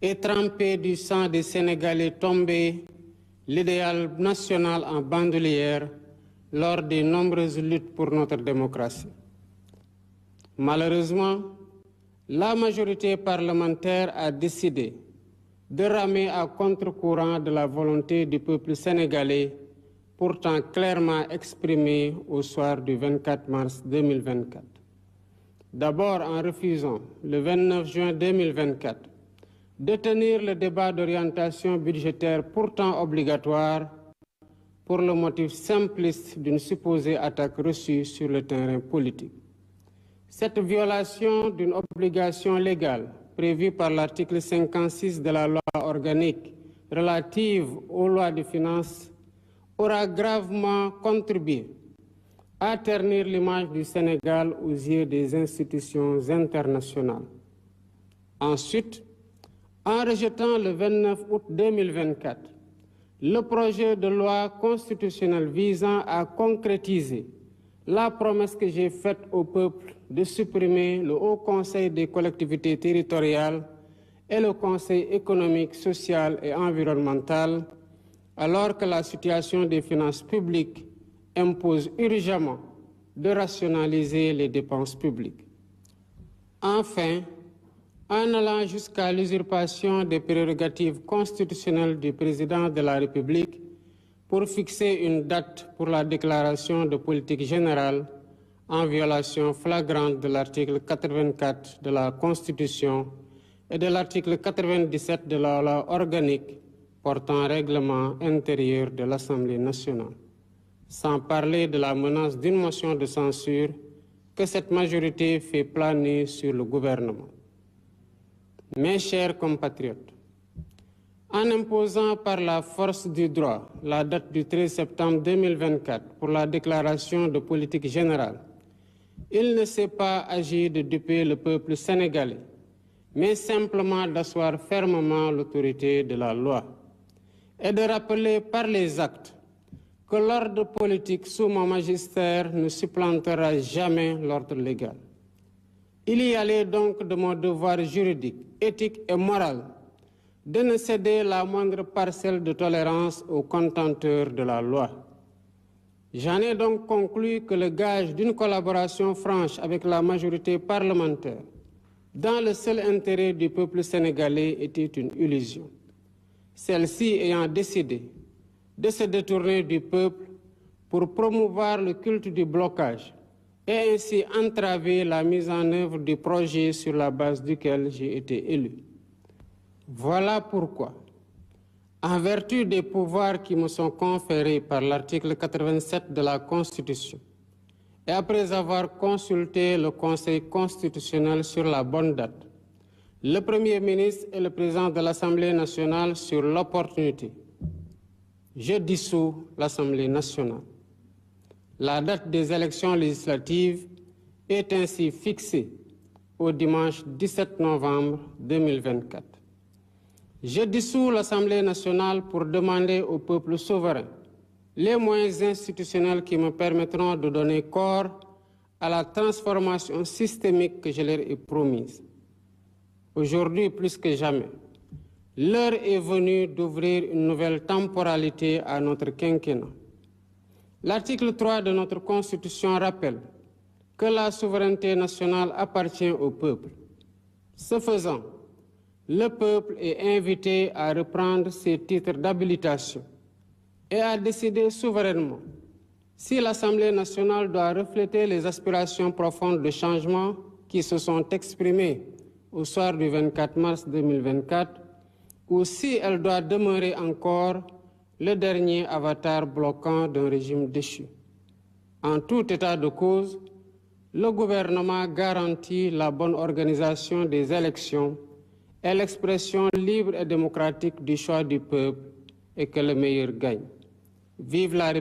et trempé du sang des Sénégalais tombés, l'idéal national en bandoulière lors des nombreuses luttes pour notre démocratie. Malheureusement, la majorité parlementaire a décidé de ramer à contre-courant de la volonté du peuple sénégalais, pourtant clairement exprimée au soir du 24 mars 2024. D'abord en refusant, le 29 juin 2024, de tenir le débat d'orientation budgétaire pourtant obligatoire pour le motif simpliste d'une supposée attaque reçue sur le terrain politique. Cette violation d'une obligation légale prévue par l'article 56 de la loi organique relative aux lois de finances aura gravement contribué à ternir l'image du Sénégal aux yeux des institutions internationales. Ensuite, en rejetant le 29 août 2024 le projet de loi constitutionnelle visant à concrétiser la promesse que j'ai faite au peuple de supprimer le Haut Conseil des collectivités territoriales et le Conseil économique, social et environnemental, alors que la situation des finances publiques impose urgemment de rationaliser les dépenses publiques. Enfin, en allant jusqu'à l'usurpation des prérogatives constitutionnelles du président de la République pour fixer une date pour la déclaration de politique générale en violation flagrante de l'article 84 de la Constitution et de l'article 97 de la loi organique portant règlement intérieur de l'Assemblée nationale, sans parler de la menace d'une motion de censure que cette majorité fait planer sur le gouvernement. Mes chers compatriotes, en imposant par la force du droit la date du 13 septembre 2024 pour la déclaration de politique générale, il ne s'est pas agi de duper le peuple sénégalais, mais simplement d'asseoir fermement l'autorité de la loi et de rappeler par les actes que l'ordre politique sous mon magistère ne supplantera jamais l'ordre légal. Il y allait donc de mon devoir juridique, éthique et moral de ne céder la moindre parcelle de tolérance aux contenteurs de la loi. J'en ai donc conclu que le gage d'une collaboration franche avec la majorité parlementaire dans le seul intérêt du peuple sénégalais était une illusion. Celle-ci ayant décidé de se détourner du peuple pour promouvoir le culte du blocage et ainsi entraver la mise en œuvre du projet sur la base duquel j'ai été élu. Voilà pourquoi, en vertu des pouvoirs qui me sont conférés par l'article 87 de la Constitution, et après avoir consulté le Conseil constitutionnel sur la bonne date, le Premier ministre et le Président de l'Assemblée nationale sur l'opportunité, je dissous l'Assemblée nationale. La date des élections législatives est ainsi fixée au dimanche 17 novembre 2024. Je dissous l'Assemblée nationale pour demander au peuple souverain les moyens institutionnels qui me permettront de donner corps à la transformation systémique que je leur ai promise. Aujourd'hui, plus que jamais, l'heure est venue d'ouvrir une nouvelle temporalité à notre quinquennat. L'article 3 de notre Constitution rappelle que la souveraineté nationale appartient au peuple. Ce faisant, le peuple est invité à reprendre ses titres d'habilitation et à décider souverainement si l'Assemblée nationale doit refléter les aspirations profondes de changement qui se sont exprimées au soir du 24 mars 2024 ou si elle doit demeurer encore le dernier avatar bloquant d'un régime déchu. En tout état de cause, le gouvernement garantit la bonne organisation des élections et l'expression libre et démocratique du choix du peuple et que le meilleur gagne. Vive la République.